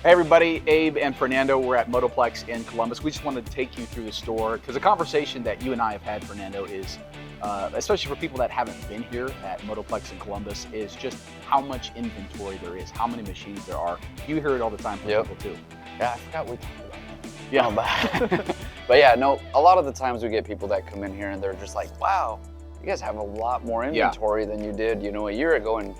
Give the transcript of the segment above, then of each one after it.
Hey everybody, Abe and Fernando, we're at Motoplex in Columbus. We just wanted to take you through the store because the conversation that you and I have had, Fernando, is, especially for people that haven't been here at Motoplex in Columbus, is just how much inventory there is, how many machines there are. You hear it all the time from people too. Yeah, I forgot we talked about that. Yeah. But yeah, no, a lot of the times we get people that come in here and they're just like, wow, you guys have a lot more inventory than you did, a year ago. And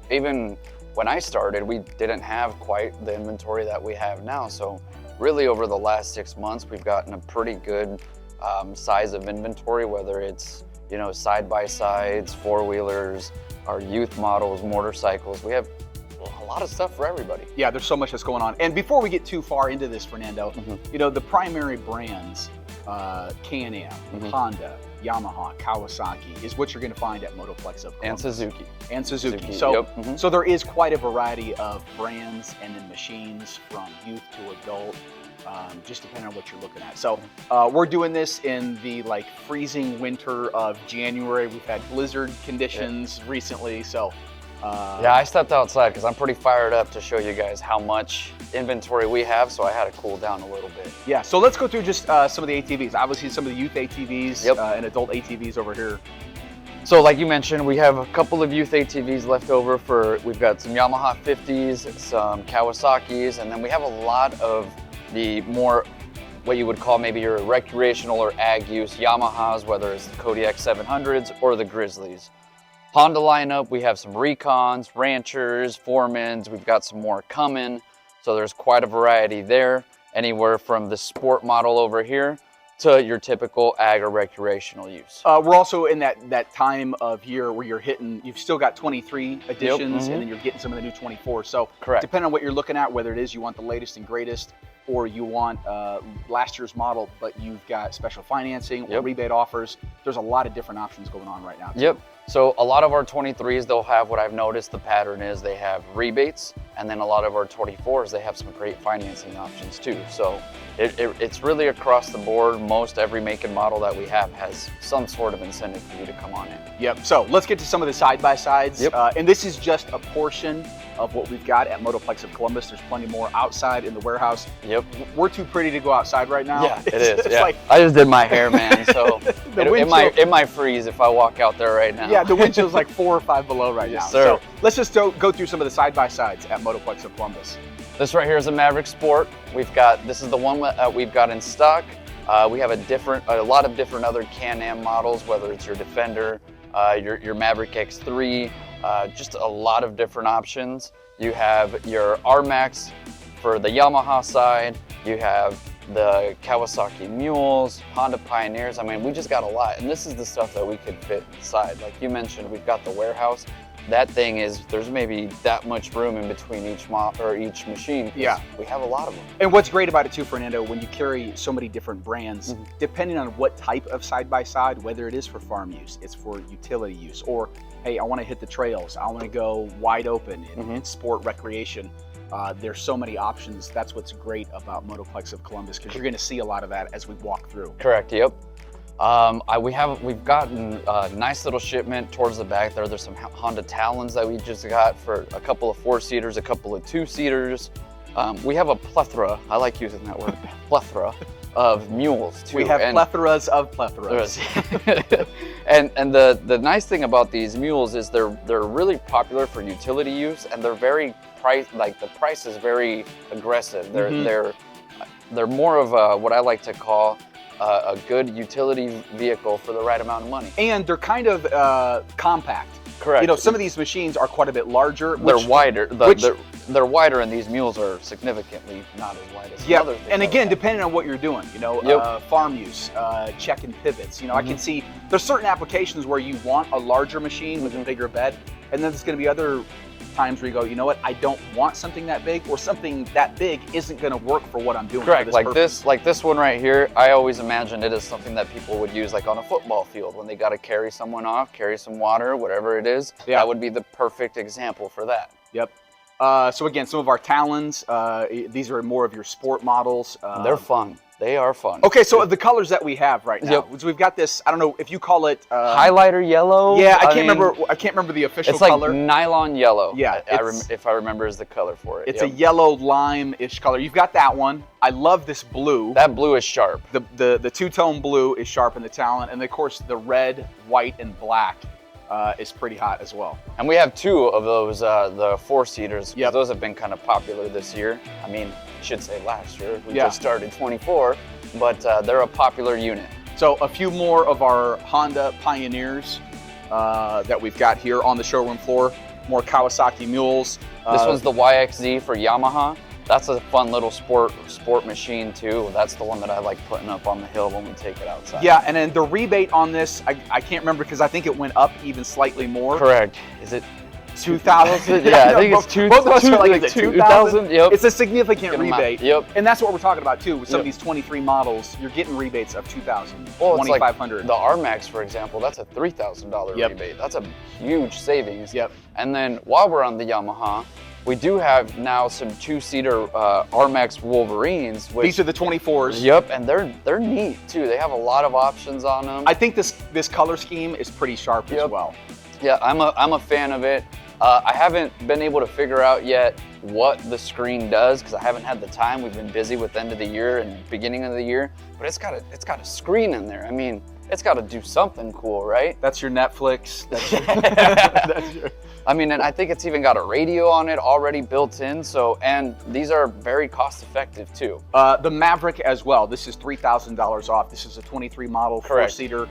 even when I started, we didn't have quite the inventory that we have now. So really over the last 6 months, we've gotten a pretty good size of inventory, whether it's, side-by-sides, four-wheelers, our youth models, motorcycles. We have a lot of stuff for everybody. Yeah, there's so much that's going on. And before we get too far into this, Fernando, the primary brands, Can-Am, Honda, Yamaha, Kawasaki, is what you're going to find at Motoplex of Columbus. And Suzuki. And Suzuki. So, so there is quite a variety of brands and then machines from youth to adult, just depending on what you're looking at. So we're doing this in the freezing winter of January. We've had blizzard conditions recently, so. Yeah, I stepped outside because I'm pretty fired up to show you guys how much inventory we have, so I had to cool down a little bit. Yeah, so let's go through just some of the ATVs. Obviously, some of the youth ATVs and adult ATVs over here. So like you mentioned, we have a couple of youth ATVs left over we've got some Yamaha 50s, some Kawasaki's, and then we have a lot of the more, what you would call maybe your recreational or ag use Yamahas, whether it's the Kodiak 700s or the Grizzlies. Honda lineup, we have some Recons, Ranchers, Foremans, we've got some more coming. So there's quite a variety there, anywhere from the sport model over here to your typical ag or recreational use. We're also in that time of year where you've still got 23 editions and then you're getting some of the new 24. So depending on what you're looking at, whether it is you want the latest and greatest or you want last year's model, but you've got special financing or rebate offers, there's a lot of different options going on right now too. So a lot of our 23s, they'll have, what I've noticed the pattern is, they have rebates, and then a lot of our 24s, they have some great financing options too. So it's really across the board. Most every make and model that we have has some sort of incentive for you to come on in. Yep, so let's get to some of the side-by-sides. And this is just a portion of what we've got at Motoplex of Columbus. There's plenty more outside in the warehouse. We're too pretty to go outside right now. Yeah, it is. I just did my hair, man, so it might freeze if I walk out there right now. Yeah, the wind chill's like 4 or 5 below right now. Sir. So let's just go through some of the side-by-sides at Motoplex of Columbus. This right here is a Maverick Sport. This is the one we've got in stock. We have a lot of different other Can-Am models, whether it's your Defender, your Maverick X3, just a lot of different options. You have your R-Max for the Yamaha side. You have the Kawasaki Mules, Honda Pioneers. I mean, we just got a lot, and this is the stuff that we could fit inside. Like you mentioned, we've got the warehouse. That thing there's maybe that much room in between each machine. Yeah, we have a lot of them. And what's great about it too, Fernando, when you carry so many different brands, depending on what type of side-by-side, whether it is for farm use, it's for utility use, or hey, I want to hit the trails, I want to go wide open in sport recreation. There's so many options. That's what's great about Motoplex of Columbus, because you're going to see a lot of that as we walk through. Correct. Yep. We've gotten a nice little shipment towards the back there. There's some Honda Talons that we just got for a couple of 4-seaters, a couple of 2-seaters. We have a plethora. I like using that word, plethora of mules too. We have plethoras of plethoras. and the nice thing about these mules is they're really popular for utility use, and they're very the price is very aggressive. They're more of what I like to call a good utility vehicle for the right amount of money. And they're kind of compact. Correct. Some of these machines are quite a bit larger. They're wider. They're wider, and these mules are significantly not as wide as other things. And again, depending on what you're doing, farm use, checking pivots. I can see there's certain applications where you want a larger machine with a bigger bed, and then there's going to be other times where you go, you know what, I don't want something that big, or something that big isn't going to work for what I'm doing. Correct. Like this one right here, I always imagined it as something that people would use like on a football field when they got to carry someone off, carry some water, whatever it is. That would be the perfect example for that. Yep. So again, some of our Talons, these are more of your sport models. They're fun. They are fun. Okay, so of the colors that we have right now, Yep. which we've got this, I don't know if you call it Highlighter yellow. Yeah, I mean, can't remember the official It's like color. nylon yellow. Yeah, if I remember is the color for it. It's a yellow lime-ish color. You've got that one. I love this blue. That blue is sharp. The two-tone blue is sharp in the talon, and of course the red, white, and black is pretty hot as well. And we have two of those, the 4-seaters. Yep. Those have been kind of popular this year. I mean, I should say last year. We Yeah. just started 24, but they're a popular unit. So a few more of our Honda Pioneers that we've got here on the showroom floor. More Kawasaki mules. This one's the YXZ for Yamaha. That's a fun little sport machine too. That's the one that I like putting up on the hill when we take it outside. Yeah, and then the rebate on this, I can't remember because I think it went up even slightly more. Correct. Is it 2,000? Yeah, I think it's both of us are like, is it 2,000? Yep. It's a significant rebate. Yep. And that's what we're talking about too. With some Yep. of these 23 models, you're getting rebates of 2,000, Well, it's like 2,500. the RMAX, for example, that's a $3,000 Yep. rebate. That's a huge savings. Yep. And then while we're on the Yamaha, we do have now some 2-seater RMAX Wolverines. Which, These are the 24s. Yep, and they're neat too. They have a lot of options on them. I think this color scheme is pretty sharp as Yep. well. Yeah, I'm a fan of it. I haven't been able to figure out yet what the screen does because I haven't had the time. We've been busy with end of the year and beginning of the year, but it's got a screen in there. I mean, it's got to do something cool, right? That's your Netflix. That's your, that's your, I mean, and I think it's even got a radio on it already built in. So, and these are very cost effective too. the Maverick as well. This is $3,000 off. This is a 23 model, Correct. 4-seater.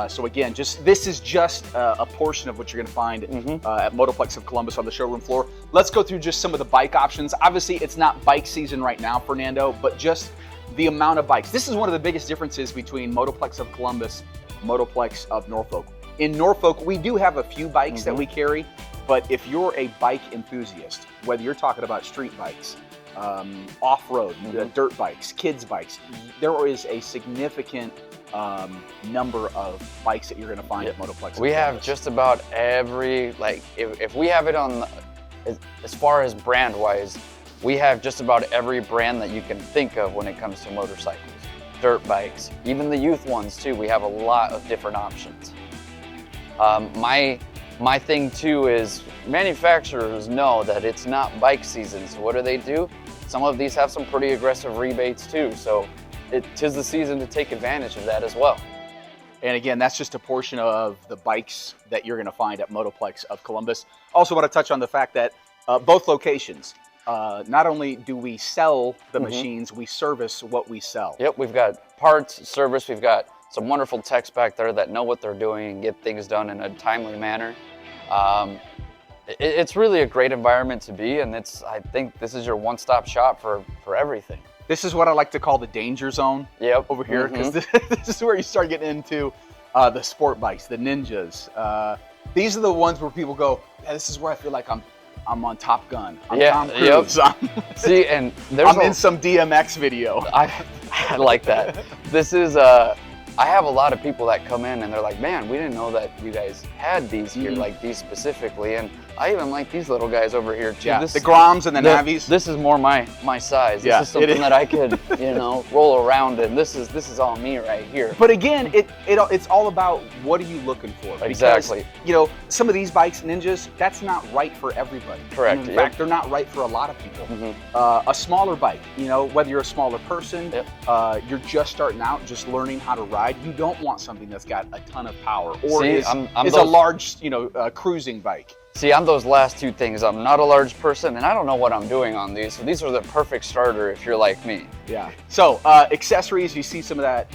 So again, this is just a portion of what you're going to find at Motoplex of Columbus on the showroom floor. Let's go through just some of the bike options. Obviously, it's not bike season right now, Fernando, but just the amount of bikes. This is one of the biggest differences between Motoplex of Columbus, Motoplex of Norfolk. In Norfolk, we do have a few bikes that we carry, but if you're a bike enthusiast, whether you're talking about street bikes, off-road, dirt bikes, kids bikes, there is a significant number of bikes that you're going to find at Motoplex. We have just about every, like, if we have it on, as far as brand wise, we have just about every brand that you can think of when it comes to motorcycles, dirt bikes, even the youth ones too. We have a lot of different options. My thing too is manufacturers know that it's not bike season, so what do? Some of these have some pretty aggressive rebates too, so tis the season to take advantage of that as well. And again, that's just a portion of the bikes that you're going to find at Motoplex of Columbus. Also want to touch on the fact that both locations, not only do we sell the machines, we service what we sell. Yep, we've got parts, service, we've got some wonderful techs back there that know what they're doing and get things done in a timely manner. It's really a great environment to be, and I think this is your one-stop shop for everything. This is what I like to call the danger zone over here, because this is where you start getting into the sport bikes, the Ninjas. These are the ones where people go, yeah, this is where I feel like I'm on Top Gun. I'm Tom Cruise. See, and I'm in some DMX video. I like that. This is I have a lot of people that come in and they're like, man, we didn't know that you guys had these here, like these specifically. And I even like these little guys over here too. Yeah, the Groms and the Navis. This is more my size. This is something that I could, roll around in. This is all me right here. But again, it's all about what are you looking for? Exactly. Because, some of these bikes, Ninjas, that's not right for everybody. Correct. And in fact, they're not right for a lot of people. A smaller bike, whether you're a smaller person, you're just starting out, just learning how to ride, you don't want something that's got a ton of power or is a large, cruising bike. See, I'm those last two things. I'm not a large person, and I don't know what I'm doing on these. So these are the perfect starter if you're like me. Yeah. So accessories, you see some of that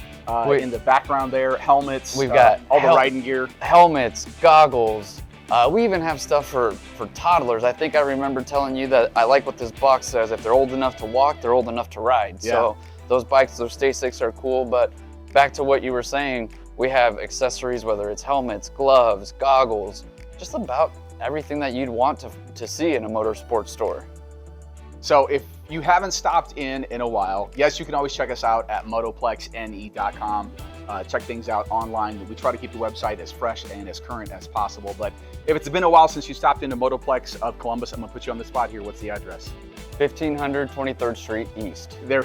in the background there. Helmets. We've got all the riding gear. Helmets, goggles. We even have stuff for toddlers. I think I remember telling you that I like what this box says. If they're old enough to walk, they're old enough to ride. Yeah. So those bikes, those STACYCs are cool. But back to what you were saying, we have accessories, whether it's helmets, gloves, goggles, just about everything that you'd want to see in a motorsports store. So if you haven't stopped in a while, yes, you can always check us out at motoplexne.com. Check things out online. We try to keep the website as fresh and as current as possible. But if it's been a while since you stopped into Motoplex of Columbus, I'm going to put you on the spot here. What's the address? 1500 23rd Street East. There.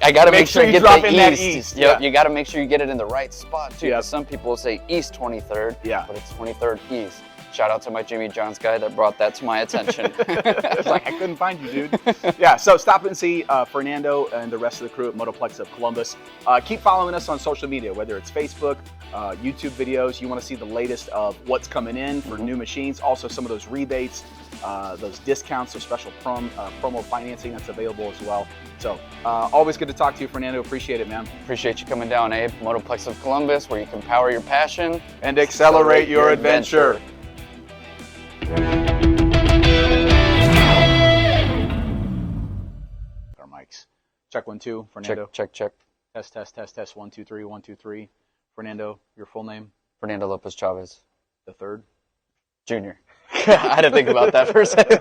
I got to make sure you get drop the in that east. east. Yep, Yeah. you got to make sure you get it in the right spot too. Yeah. 'Cause some people will say East 23rd, Yeah. but it's 23rd East. Shout out to my Jimmy John's guy that brought that to my attention. It's like, I couldn't find you, dude. Yeah, so stop and see Fernando and the rest of the crew at Motoplex of Columbus. Keep following us on social media, whether it's Facebook, YouTube videos. You want to see the latest of what's coming in for new machines. Also, some of those rebates, those discounts, those special promo financing that's available as well. So, always good to talk to you, Fernando. Appreciate it, man. Appreciate you coming down, Abe. Motoplex of Columbus, where you can power your passion And accelerate your adventure. Our mics. Check 1 2, Fernando. Check. Test 1 2 3 1 2 3. Fernando, your full name? Fernando Lopez Chavez, The third. Jr. I had to think about that for a second.